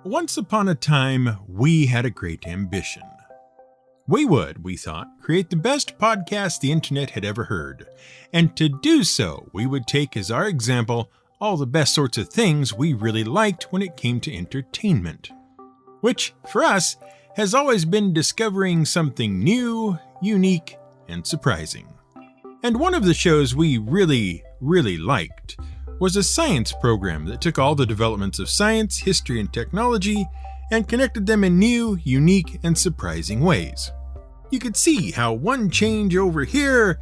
Once upon a time, we had a great ambition. We thought, create the best podcast the internet had ever heard. And to do so, we would take as our example all the best sorts of things we really liked when it came to entertainment. Which, for us, has always been discovering something new, unique, and surprising. And one of the shows we really liked was a science program that took all the developments of science, history, and technology and connected them in new, unique, and surprising ways. You could see how one change over here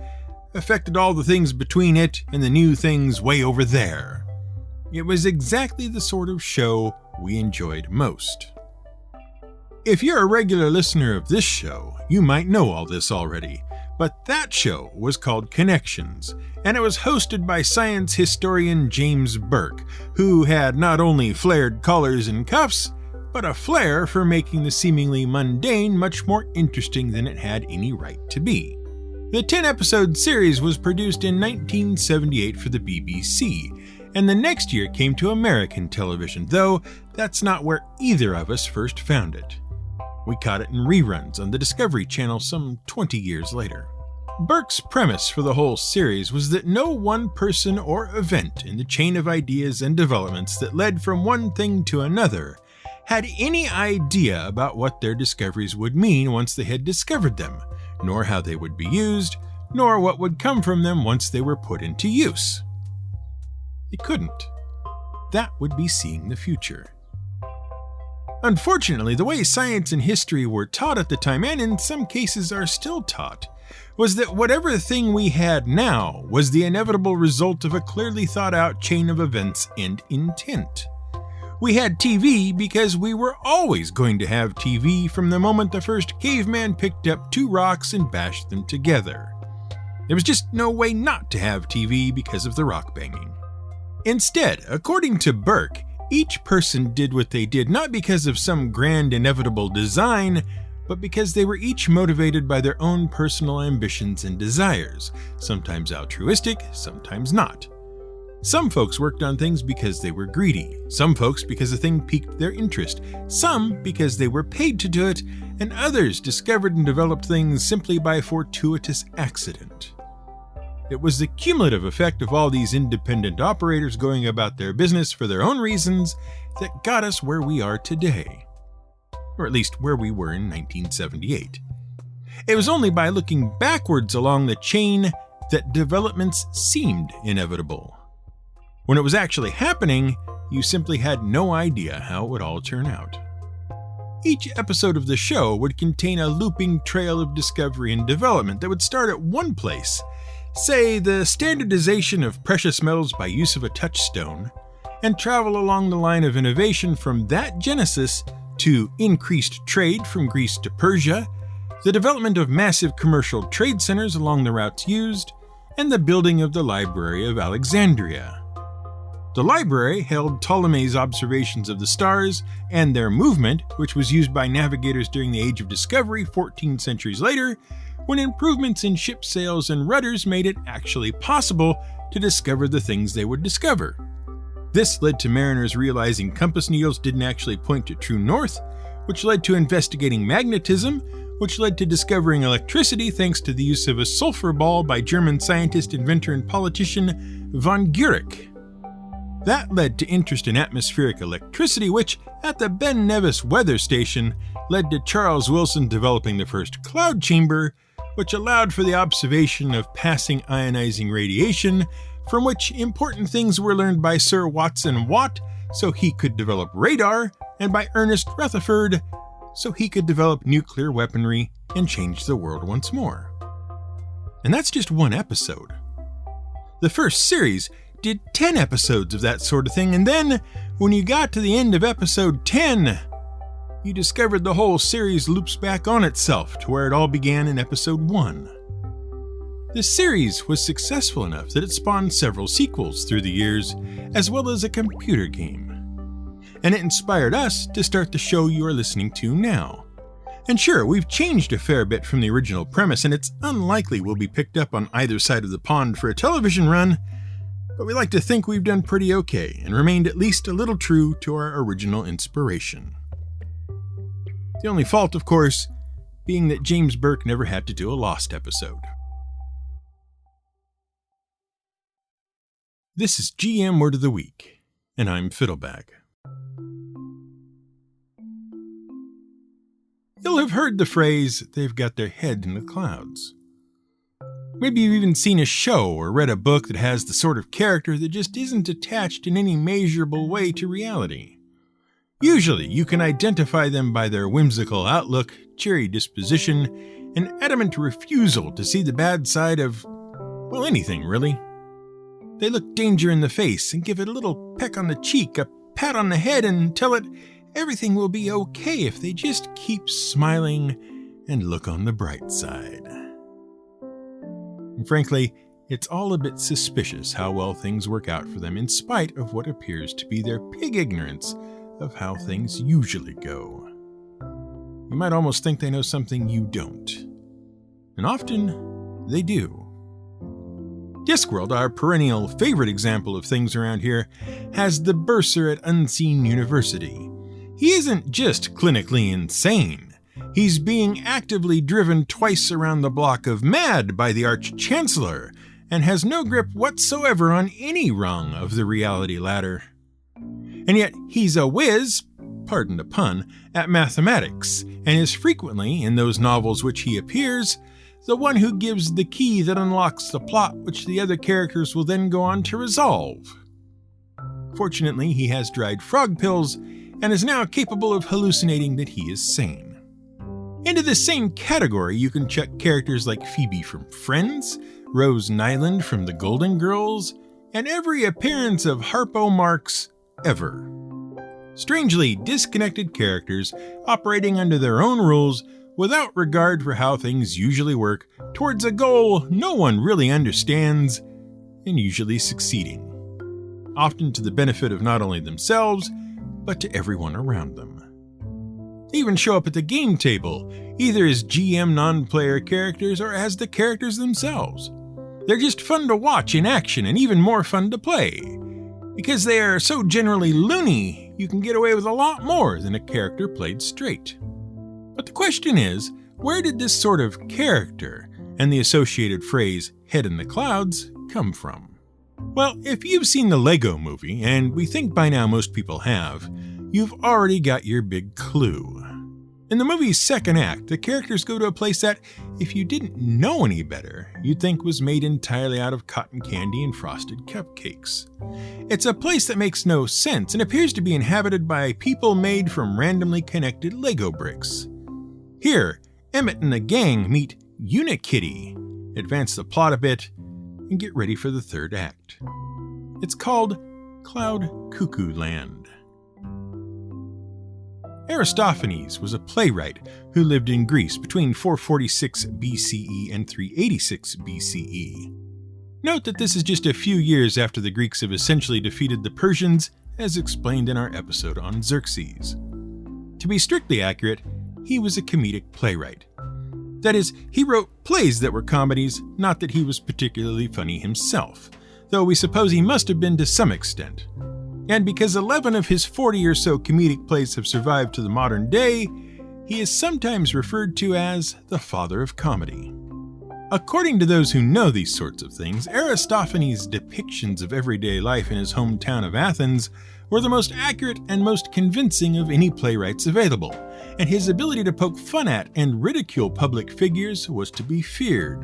affected all the things between it and the new things way over there. It was exactly the sort of show we enjoyed most. If you're a regular listener of this show, you might know all this already, but that show was called Connections, and it was hosted by science historian James Burke, who had not only flared collars and cuffs, but a flair for making the seemingly mundane much more interesting than it had any right to be. The 10-episode series was produced in 1978 for the BBC, and the next year came to American television, though that's not where either of us first found it. We caught it in reruns on the Discovery Channel some 20 years later. Burke's premise for the whole series was that no one person or event in the chain of ideas and developments that led from one thing to another had any idea about what their discoveries would mean once they had discovered them, nor how they would be used, nor what would come from them once they were put into use. They couldn't. That would be seeing the future. Unfortunately, the way science and history were taught at the time, and in some cases are still taught, was that whatever thing we had now was the inevitable result of a clearly thought out chain of events and intent. We had TV because we were always going to have TV from the moment the first caveman picked up two rocks and bashed them together. There was just no way not to have TV because of the rock banging. Instead, according to Burke, each person did what they did not because of some grand inevitable design, but because they were each motivated by their own personal ambitions and desires, sometimes altruistic, sometimes not. Some folks worked on things because they were greedy, some folks because a thing piqued their interest, some because they were paid to do it, and others discovered and developed things simply by fortuitous accident. It was the cumulative effect of all these independent operators going about their business for their own reasons that got us where we are today. Or at least where we were in 1978. It was only by looking backwards along the chain that developments seemed inevitable. When it was actually happening, you simply had no idea how it would all turn out. Each episode of the show would contain a looping trail of discovery and development that would start at one place, say the standardization of precious metals by use of a touchstone, and travel along the line of innovation from that genesis to increased trade from Greece to Persia, the development of massive commercial trade centers along the routes used, and the building of the Library of Alexandria. The library held Ptolemy's observations of the stars and their movement, which was used by navigators during the Age of Discovery 14 centuries later, when improvements in ship sails and rudders made it actually possible to discover the things they would discover. This led to mariners realizing compass needles didn't actually point to true north, which led to investigating magnetism, which led to discovering electricity thanks to the use of a sulfur ball by German scientist, inventor, and politician von Guericke. That led to interest in atmospheric electricity, which, at the Ben Nevis weather station, led to Charles Wilson developing the first cloud chamber, which allowed for the observation of passing ionizing radiation, from which important things were learned by Sir Watson Watt, so he could develop radar, and by Ernest Rutherford, so he could develop nuclear weaponry and change the world once more. And that's just one episode. The first series did 10 episodes of that sort of thing, and then, when you got to the end of episode 10, you discovered the whole series loops back on itself to where it all began in episode 1. The series was successful enough that it spawned several sequels through the years, as well as a computer game. And it inspired us to start the show you are listening to now. And sure, we've changed a fair bit from the original premise, and it's unlikely we'll be picked up on either side of the pond for a television run, but we like to think we've done pretty okay and remained at least a little true to our original inspiration. The only fault, of course, being that James Burke never had to do a Lost episode. This is GM Word of the Week, and I'm Fiddlebag. You'll have heard the phrase, "they've got their head in the clouds." Maybe you've even seen a show or read a book that has the sort of character that just isn't attached in any measurable way to reality. Usually, you can identify them by their whimsical outlook, cheery disposition, and adamant refusal to see the bad side of, well, anything, really. They look danger in the face and give it a little peck on the cheek, a pat on the head, and tell it everything will be okay if they just keep smiling and look on the bright side. And frankly, it's all a bit suspicious how well things work out for them in spite of what appears to be their pig ignorance of how things usually go. You might almost think they know something you don't. And often, they do. Discworld, our perennial favorite example of things around here, has the bursar at Unseen University. He isn't just clinically insane. He's being actively driven twice around the block of mad by the Arch-Chancellor, and has no grip whatsoever on any rung of the reality ladder. And yet he's a whiz, pardon the pun, at mathematics, and is frequently, in those novels which he appears, the one who gives the key that unlocks the plot which the other characters will then go on to resolve. Fortunately, he has dried frog pills, and is now capable of hallucinating that he is sane. Into this same category, you can check characters like Phoebe from Friends, Rose Nyland from The Golden Girls, and every appearance of Harpo Marx ever. Strangely disconnected characters operating under their own rules without regard for how things usually work towards a goal no one really understands, and usually succeeding. Often to the benefit of not only themselves, but to everyone around them. They even show up at the game table, either as GM non-player characters or as the characters themselves. They're just fun to watch in action and even more fun to play. Because they are so generally loony, you can get away with a lot more than a character played straight. But the question is, where did this sort of character, and the associated phrase, head in the clouds, come from? Well, if you've seen the Lego Movie, and we think by now most people have, you've already got your big clue. In the movie's second act, the characters go to a place that, if you didn't know any better, you'd think was made entirely out of cotton candy and frosted cupcakes. It's a place that makes no sense and appears to be inhabited by people made from randomly connected Lego bricks. Here, Emmett and the gang meet Unikitty, advance the plot a bit, and get ready for the third act. It's called Cloud Cuckoo Land. Aristophanes was a playwright who lived in Greece between 446 BCE and 386 BCE. Note that this is just a few years after the Greeks have essentially defeated the Persians, as explained in our episode on Xerxes. To be strictly accurate, he was a comedic playwright. That is, he wrote plays that were comedies, not that he was particularly funny himself, though we suppose he must have been to some extent. And because 11 of his 40 or so comedic plays have survived to the modern day, he is sometimes referred to as the father of comedy. According to those who know these sorts of things, Aristophanes' depictions of everyday life in his hometown of Athens were the most accurate and most convincing of any playwrights available, and his ability to poke fun at and ridicule public figures was to be feared.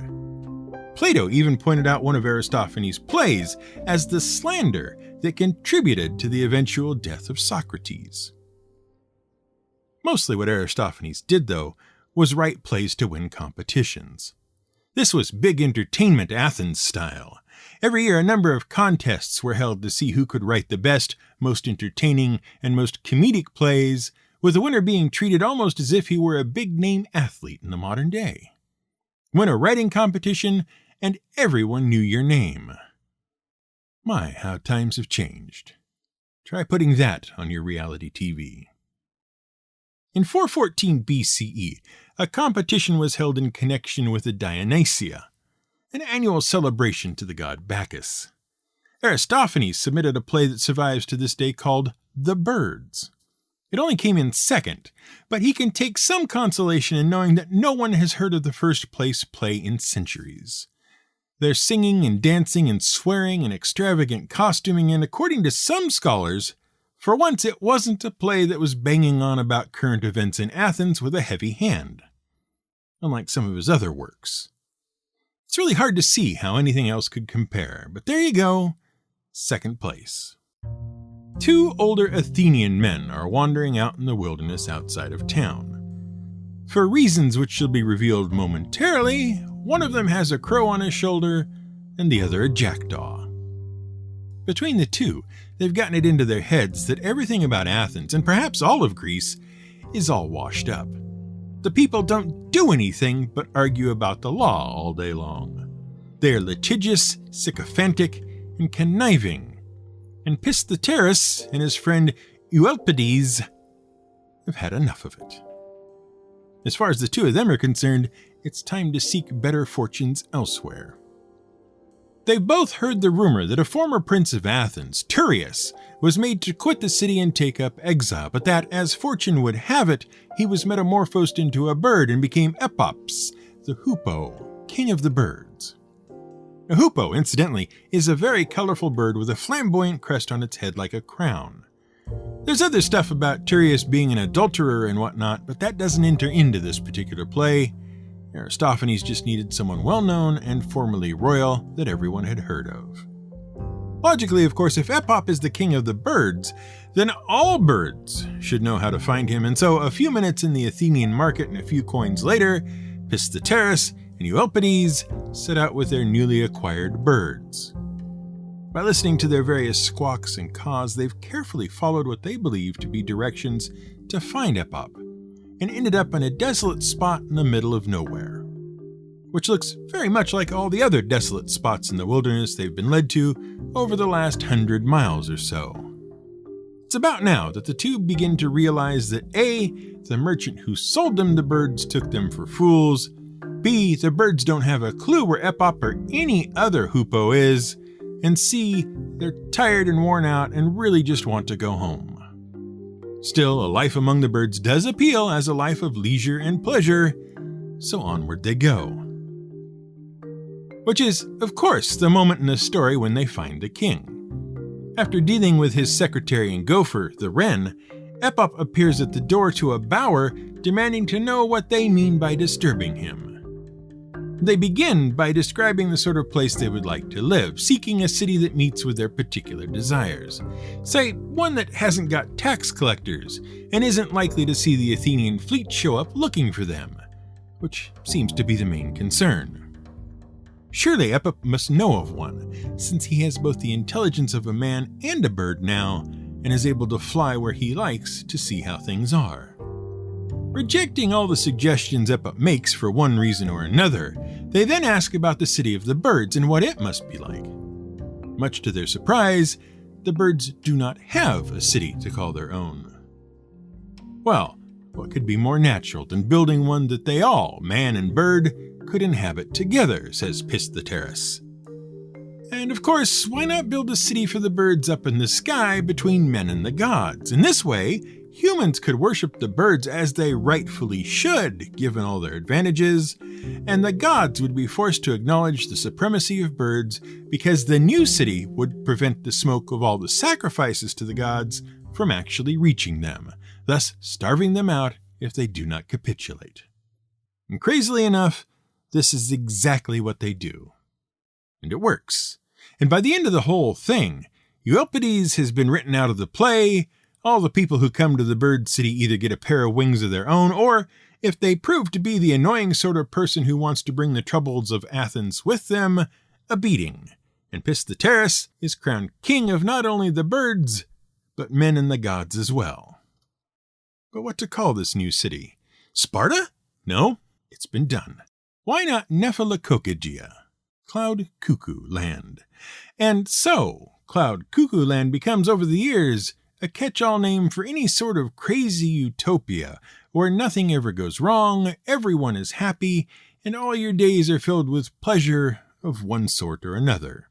Plato even pointed out one of Aristophanes' plays as the slander that contributed to the eventual death of Socrates. Mostly what Aristophanes did, though, was write plays to win competitions. This was big entertainment Athens style. Every year a number of contests were held to see who could write the best, most entertaining, and most comedic plays, with the winner being treated almost as if he were a big-name athlete in the modern day. Win a writing competition, and everyone knew your name. My, how times have changed. Try putting that on your reality TV. In 414 BCE, a competition was held in connection with the Dionysia, an annual celebration to the god Bacchus. Aristophanes submitted a play that survives to this day called The Birds. It only came in second, but he can take some consolation in knowing that no one has heard of the first place play in centuries. There's singing and dancing and swearing and extravagant costuming, and according to some scholars, for once it wasn't a play that was banging on about current events in Athens with a heavy hand, unlike some of his other works. It's really hard to see how anything else could compare, but there you go, second place. Two older Athenian men are wandering out in the wilderness outside of town. For reasons which shall be revealed momentarily, one of them has a crow on his shoulder and the other a jackdaw. Between the two, they've gotten it into their heads that everything about Athens, and perhaps all of Greece, is all washed up. The people don't do anything but argue about the law all day long. They are litigious, sycophantic, and conniving, and Pistheterus and his friend Euelpides have had enough of it. As far as the two of them are concerned, it's time to seek better fortunes elsewhere. They've both heard the rumor that a former prince of Athens, Turius, was made to quit the city and take up exile, but that, as fortune would have it, he was metamorphosed into a bird and became Epops, the hoopoe, king of the birds. A hoopoe, incidentally, is a very colorful bird with a flamboyant crest on its head like a crown. There's other stuff about Turius being an adulterer and whatnot, but that doesn't enter into this particular play. Aristophanes just needed someone well-known and formerly royal that everyone had heard of. Logically, of course, if Epop is the king of the birds, then all birds should know how to find him, and so a few minutes in the Athenian market and a few coins later, Pistheterus and Euelpides set out with their newly acquired birds. By listening to their various squawks and caws, they've carefully followed what they believe to be directions to find Epop, and ended up in a desolate spot in the middle of nowhere, which looks very much like all the other desolate spots in the wilderness they've been led to over the last 100 miles or so. It's about now that the two begin to realize that A, the merchant who sold them the birds took them for fools, B, the birds don't have a clue where Epop or any other hoopoe is, and C, they're tired and worn out and really just want to go home. Still, a life among the birds does appeal as a life of leisure and pleasure, so onward they go. Which is, of course, the moment in the story when they find the king. After dealing with his secretary and gopher, the wren, Epop appears at the door to a bower, demanding to know what they mean by disturbing him. They begin by describing the sort of place they would like to live, seeking a city that meets with their particular desires. Say, one that hasn't got tax collectors, and isn't likely to see the Athenian fleet show up looking for them, which seems to be the main concern. Surely Epop must know of one, since he has both the intelligence of a man and a bird now, and is able to fly where he likes to see how things are. Rejecting all the suggestions Epop makes for one reason or another, they then ask about the city of the birds and what it must be like. Much to their surprise, the birds do not have a city to call their own. Well, what could be more natural than building one that they all, man and bird, could inhabit together, says Pistheterus. And of course, why not build a city for the birds up in the sky between men and the gods? In this way, humans could worship the birds as they rightfully should, given all their advantages, and the gods would be forced to acknowledge the supremacy of birds because the new city would prevent the smoke of all the sacrifices to the gods from actually reaching them, thus starving them out if they do not capitulate. And crazily enough, this is exactly what they do. And it works. And by the end of the whole thing, Euelpides has been written out of the play. All the people who come to the bird city either get a pair of wings of their own, or, if they prove to be the annoying sort of person who wants to bring the troubles of Athens with them, a beating. And Pistheterus is crowned king of not only the birds, but men and the gods as well. But what to call this new city? Sparta? No, it's been done. Why not Nephalacocagia, Cloud Cuckoo Land? And so, Cloud Cuckoo Land becomes over the years a catch-all name for any sort of crazy utopia where nothing ever goes wrong, everyone is happy, and all your days are filled with pleasure of one sort or another.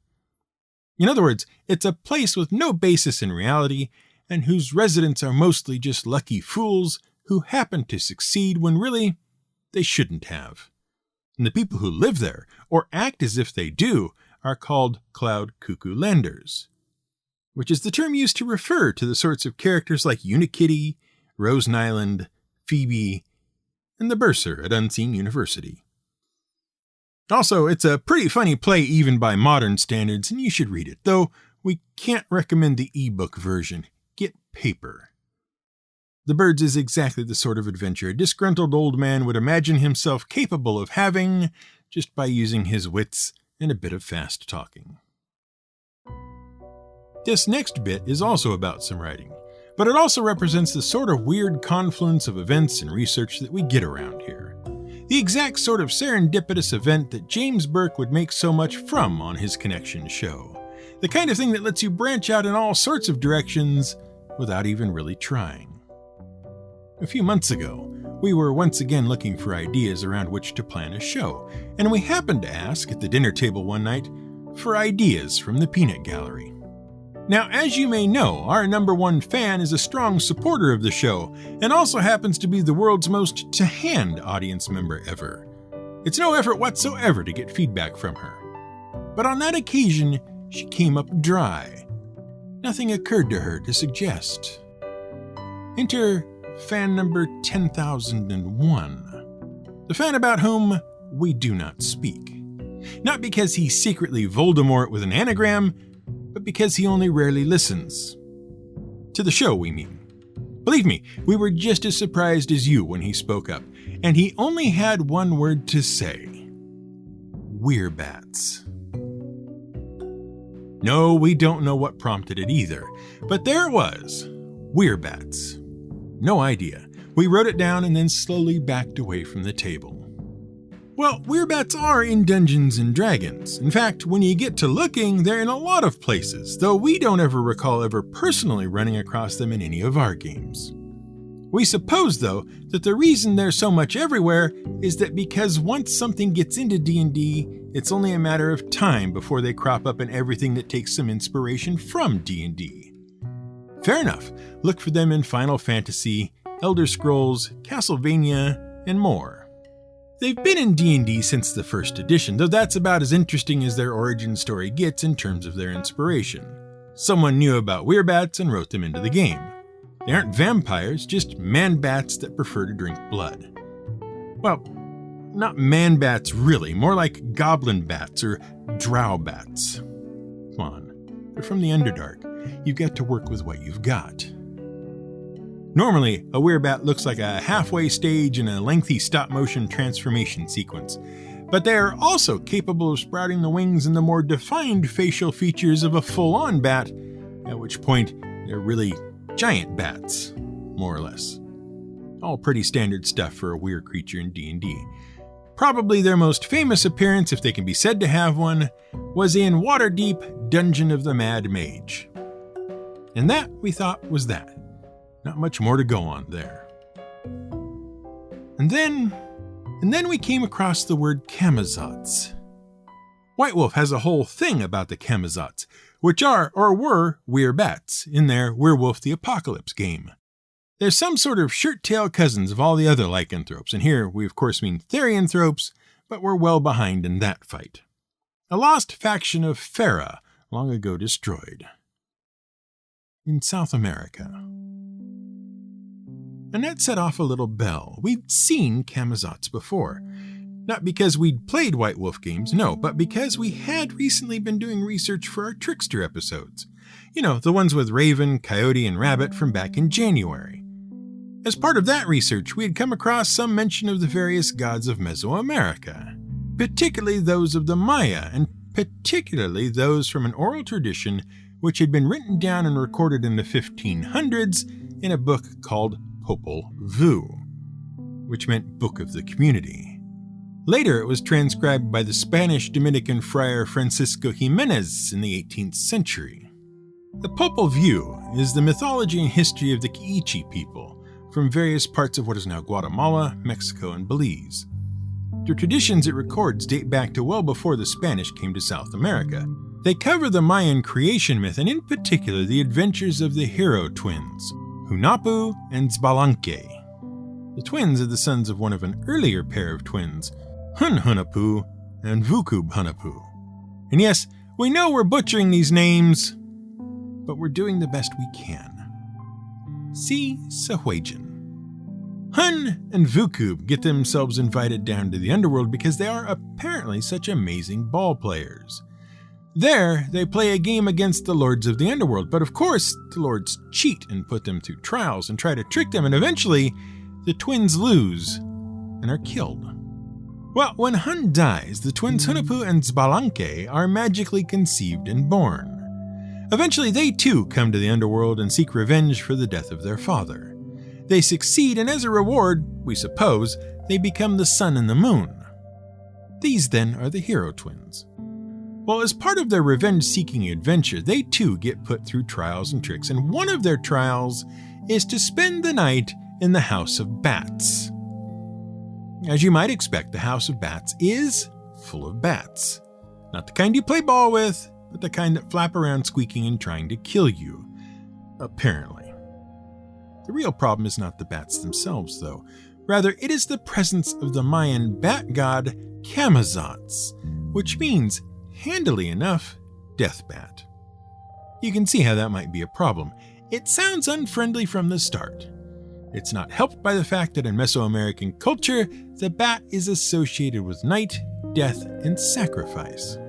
In other words, it's a place with no basis in reality and whose residents are mostly just lucky fools who happen to succeed when really they shouldn't have. And the people who live there, or act as if they do, are called Cloud Cuckoo Landers, which is the term used to refer to the sorts of characters like Unikitty, Rose Nyland, Phoebe, and the bursar at Unseen University. Also, it's a pretty funny play even by modern standards, and you should read it, though we can't recommend the ebook version. Get paper. The Birds is exactly the sort of adventure a disgruntled old man would imagine himself capable of having just by using his wits and a bit of fast talking. This next bit is also about some writing, but it also represents the sort of weird confluence of events and research that we get around here. The exact sort of serendipitous event that James Burke would make so much from on his Connection show. The kind of thing that lets you branch out in all sorts of directions without even really trying. A few months ago, we were once again looking for ideas around which to plan a show, and we happened to ask at the dinner table one night for ideas from the Peanut Gallery. Now, as you may know, our #1 fan is a strong supporter of the show, and also happens to be the world's most to-hand audience member ever. It's no effort whatsoever to get feedback from her. But on that occasion, she came up dry. Nothing occurred to her to suggest. Enter fan number 10,001, the fan about whom we do not speak. Not because he's secretly Voldemort with an anagram, but because he only rarely listens. To the show, we mean. Believe me, we were just as surprised as you when he spoke up, and he only had one word to say. We're bats. No, we don't know what prompted it either, but there it was. We're bats. No idea. We wrote it down and then slowly backed away from the table. Well, werebats are in Dungeons & Dragons. In fact, when you get to looking, they're in a lot of places, though we don't ever recall ever personally running across them in any of our games. We suppose, though, that the reason they're so much everywhere is that because once something gets into D&D, it's only a matter of time before they crop up in everything that takes some inspiration from D&D. Fair enough, look for them in Final Fantasy, Elder Scrolls, Castlevania, and more. They've been in D&D since the first edition, though that's about as interesting as their origin story gets in terms of their inspiration. Someone knew about werebats and wrote them into the game. They aren't vampires, just man-bats that prefer to drink blood. Well, not man-bats really, more like goblin bats or drow bats. Come on, they're from the Underdark. You've got to work with what you've got. Normally, a werebat looks like a halfway stage in a lengthy stop-motion transformation sequence, but they are also capable of sprouting the wings and the more defined facial features of a full-on bat, at which point they're really giant bats, more or less. All pretty standard stuff for a weird creature in D&D. Probably their most famous appearance, if they can be said to have one, was in Waterdeep Dungeon of the Mad Mage. And that, we thought, was that. Not much more to go on there. And then we came across the word Camazotz. White Wolf has a whole thing about the Camazotz, which are, or were, werebats in their Werewolf the Apocalypse game. They're some sort of shirt-tail cousins of all the other lycanthropes, and here we of course mean therianthropes, but we're well behind in that fight. A lost faction of Farah, long ago destroyed. In South America. And that set off a little bell. We'd seen Camazotz before. Not because we'd played White Wolf games, no, but because we had recently been doing research for our Trickster episodes. You know, the ones with Raven, Coyote, and Rabbit from back in January. As part of that research, we had come across some mention of the various gods of Mesoamerica, particularly those of the Maya, and particularly those from an oral tradition which had been written down and recorded in the 1500s in a book called Popol Vuh, which meant Book of the Community. Later, it was transcribed by the Spanish Dominican friar Francisco Jimenez in the 18th century. The Popol Vuh is the mythology and history of the Quiche people from various parts of what is now Guatemala, Mexico, and Belize. The traditions it records date back to well before the Spanish came to South America. They cover the Mayan creation myth and in particular the adventures of the hero twins, Hunahpu and Xbalanque. The twins are the sons of one of an earlier pair of twins, Hunahpu and Vucub-Hunahpu. And yes, we know we're butchering these names, but we're doing the best we can. See Sahuagin. Hun and Vucub get themselves invited down to the underworld because they are apparently such amazing ball players. There, they play a game against the lords of the underworld, but of course, the lords cheat and put them through trials and try to trick them, and eventually, the twins lose and are killed. Well, when Hun dies, the twins Hunahpu and Xbalanque are magically conceived and born. Eventually, they too come to the underworld and seek revenge for the death of their father. They succeed, and as a reward, we suppose, they become the sun and the moon. These then are the hero twins. Well, as part of their revenge-seeking adventure, they too get put through trials and tricks, and one of their trials is to spend the night in the House of Bats. As you might expect, the House of Bats is full of bats. Not the kind you play ball with, but the kind that flap around squeaking and trying to kill you. Apparently. The real problem is not the bats themselves, though. Rather, it is the presence of the Mayan bat god Camazotz, which means, handily enough, death bat. You can see how that might be a problem. It sounds unfriendly from the start. It's not helped by the fact that in Mesoamerican culture, the bat is associated with night, death, and sacrifice.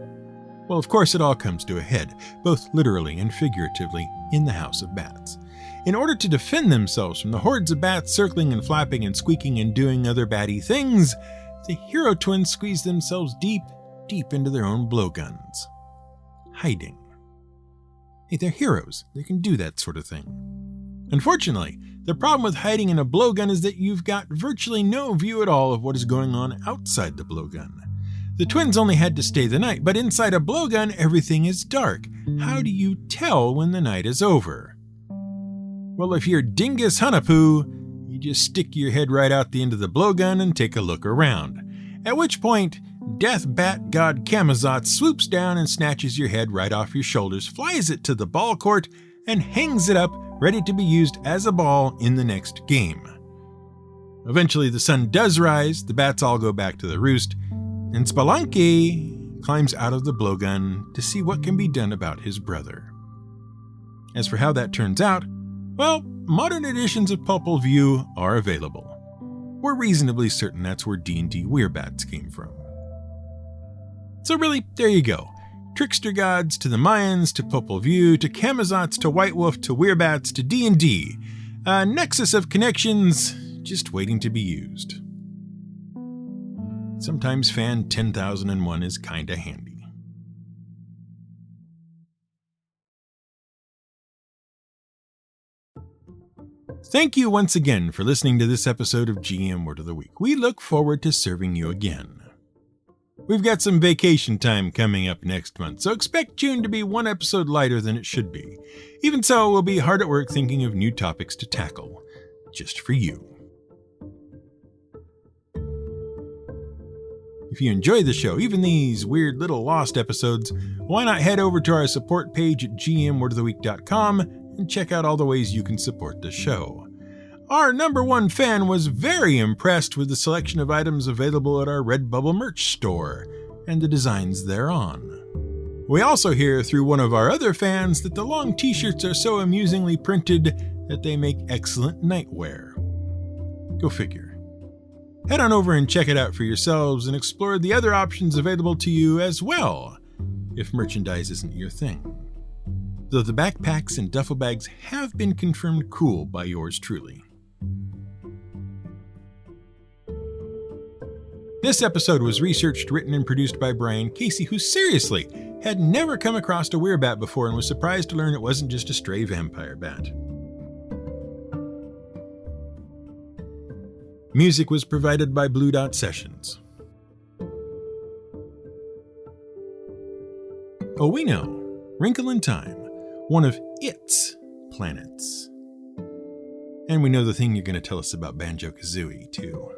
Well, of course, it all comes to a head, both literally and figuratively, in the House of Bats. In order to defend themselves from the hordes of bats circling and flapping and squeaking and doing other batty things, the hero twins squeeze themselves deep into their own blowguns. Hiding. Hey, they're heroes. They can do that sort of thing. Unfortunately, the problem with hiding in a blowgun is that you've got virtually no view at all of what is going on outside the blowgun. The twins only had to stay the night, but inside a blowgun, everything is dark. How do you tell when the night is over? Well, if you're Dingus Hunahpu, you just stick your head right out the end of the blowgun and take a look around. At which point, Death Bat God Camazotz swoops down and snatches your head right off your shoulders, flies it to the ball court, and hangs it up, ready to be used as a ball in the next game. Eventually, the sun does rise, the bats all go back to the roost, and Xbalanque climbs out of the blowgun to see what can be done about his brother. As for how that turns out, well, modern editions of Popol Vuh are available. We're reasonably certain that's where D&D Werebats came from. So really, there you go. Trickster gods to the Mayans, to Popol Vuh, to Camazotz, to White Wolf, to Werebats, to D&D. A nexus of connections just waiting to be used. Sometimes fan 10,001 is kinda handy. Thank you once again for listening to this episode of GM Word of the Week. We look forward to serving you again. We've got some vacation time coming up next month, so expect June to be one episode lighter than it should be. Even so, we'll be hard at work thinking of new topics to tackle, just for you. If you enjoy the show, even these weird little lost episodes, why not head over to our support page at gmwordoftheweek.com and check out all the ways you can support the show. Our number one fan was very impressed with the selection of items available at our Redbubble merch store and the designs thereon. We also hear through one of our other fans that the long t-shirts are so amusingly printed that they make excellent nightwear. Go figure. Head on over and check it out for yourselves and explore the other options available to you as well, if merchandise isn't your thing. Though the backpacks and duffel bags have been confirmed cool by yours truly. This episode was researched, written, and produced by Brian Casey, who seriously had never come across a werebat before and was surprised to learn it wasn't just a stray vampire bat. Music was provided by Blue Dot Sessions. Oh, we know, Wrinkle in Time, one of its planets. And we know the thing you're going to tell us about Banjo-Kazooie, too.